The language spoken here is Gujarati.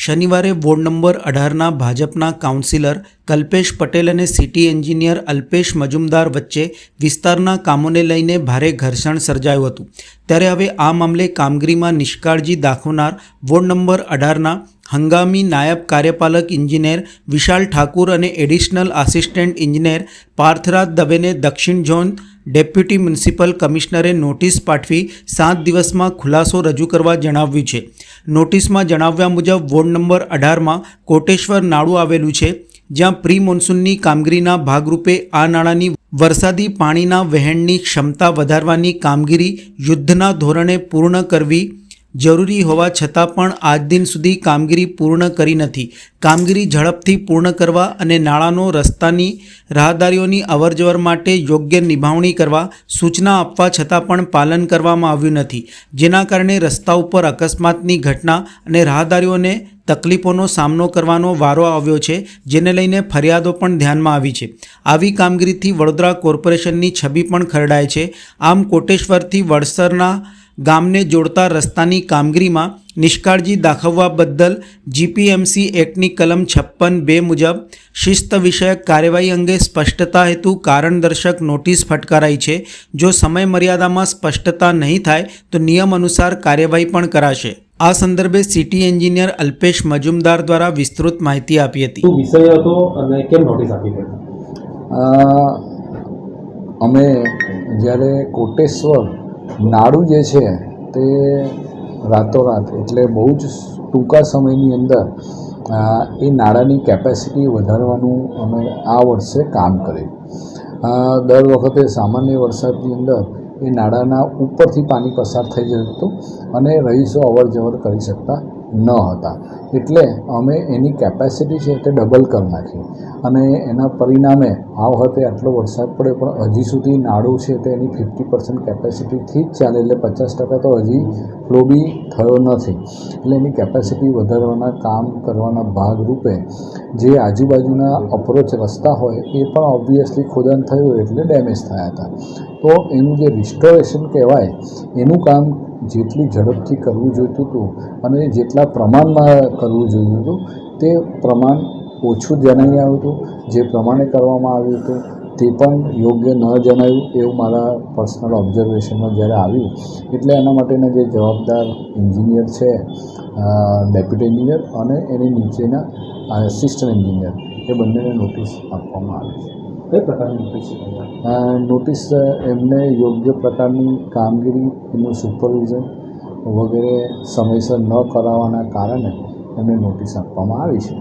શનિવારે વોર્ડ નંબર 18ના ભાજપના કાઉન્સિલર કલ્પેશ પટેલ અને સિટી એન્જિનિયર અલ્પેશ મજુમદાર વચ્ચે વિસ્તારના કામોને લઈને ભારે ઘર્ષણ સર્જાયું હતું। ત્યારે હવે આ મામલે કામગીરીમાં નિષ્કાળજી દાખવનાર વોર્ડ નંબર 18ના હંગામી નાયબ કાર્યપાલક ઇજનેર વિશાલ ઠાકુર અને એડિશનલ આસિસ્ટન્ટ ઇજનેર પાર્થરાજ દવેને દક્ષિણ ઝોન ડેપ્યુટી મ્યુનિસિપલ કમિશનરે નોટિસ પાઠવી 7 દિવસમાં ખુલાસો રજૂ કરવા જણાવ્યું છે। નોટિસમાં જણાવ્યા મુજબ વોર્ડ નંબર 18માં કોટેશ્વર નાળું આવેલું છે, જ્યાં પ્રી મોન્સૂનની કામગીરીના ભાગરૂપે આ નાળાની વરસાદી પાણીના વહેણની ક્ષમતા વધારવાની કામગીરી યુદ્ધના ધોરણે પૂર્ણ કરવી જરૂરી હોવા છતાં પણ આજ દિન સુધી કામગીરી પૂર્ણ કરી નથી। કામગીરી ઝડપથી પૂર્ણ કરવા અને નાળાનો રસ્તાની રાહદારીઓની અવરજવર માટે યોગ્ય નિભાવણી કરવા સૂચના આપવા છતાં પણ પાલન કરવામાં આવ્યું નથી, જેના કારણે રસ્તા ઉપર અકસ્માતની ઘટના અને રાહદારીઓને તકલીફોનો સામનો કરવાનો વારો આવ્યો છે, જેને લઈને ફરિયાદો પણ ધ્યાનમાં આવી છે। આવી કામગીરીથી વડોદરા કોર્પોરેશનની છબી પણ ખરડાય છે। આમ કોટેશ્વરથી વડસરના ગામને જોડતા રસ્તાની કામગીરીમાં નિષ્કાળજી દાખવવા બદલ જીપીએમસી એક્ટની કલમ 56(2) મુજબ શિસ્ત વિષયક કાર્યવાહી અંગે સ્પષ્ટતા હેતુ કારણદર્શક નોટિસ ફટકારાઈ છે। જો સમય મર્યાદામાં સ્પષ્ટતા નહીં થાય તો નિયમ અનુસાર કાર્યવાહી પણ કરાશે। આ સંદર્ભે સિટી એન્જિનિયર અલ્પેશ મજુમદાર દ્વારા વિસ્તૃત માહિતી આપી હતી। શું વિષય હતો અને કેમ નોટિસ આપી પડી? અમે જ્યારે કોટેશ્વર નાળું જે છે તે રાતોરાત એટલે બહુ જ ટૂંકા સમયની અંદર એ નાળાની કેપેસિટી વધારવાનું અમે આ વર્ષે કામ કર્યું। દર વખતે સામાન્ય વરસાદની અંદર એ નાળાના ઉપરથી પાણી પસાર થઈ જતું હતું અને રહીશો અવર જવર કરી શકતા ન હતા, એટલે અમે એની કેપેસિટી છે તે ડબલ કરી નાખી અને એના પરિણામે આ વખતે આટલો વરસાદ પડે પણ હજી સુધી નાળું છે તે એની 50% કેપેસિટીથી જ ચાલે, એટલે 50% તો હજી ફ્લો બી થયો નથી। એટલે એની કેપેસિટી વધારવાના કામ કરવાના ભાગરૂપે જે આજુબાજુના અપ્રોચ રસ્તા હોય એ પણ ઓબ્વિયસલી ખોદાણ થયું એટલે ડેમેજ થયા હતા। તો એનું જે રિસ્ટોરેશન કહેવાય એનું કામ જેટલી ઝડપથી કરવું જોઈતું હતું અને જેટલા પ્રમાણમાં કરવું જોઈતું હતું તે પ્રમાણ ઓછું જણાઈ આવ્યું હતું। જે પ્રમાણે કરવામાં આવ્યું હતું તે પણ યોગ્ય ન જણાયું એવું મારા પર્સનલ ઓબ્ઝર્વેશનમાં જ્યારે આવ્યું, એટલે એના માટેના જે જવાબદાર એન્જિનિયર છે ડેપ્યુટી એન્જિનિયર અને એની નીચેના આસિસ્ટન્ટ એન્જિનિયર એ બંનેને નોટિસ આપવામાં આવી છે। કઈ પ્રકારની નોટિસ? નોટિસ એમને યોગ્ય પ્રકારની કામગીરી, એનું સુપરવિઝન વગેરે સમયસર ન કરાવવાના કારણે એમને નોટિસ આપવામાં આવી છે।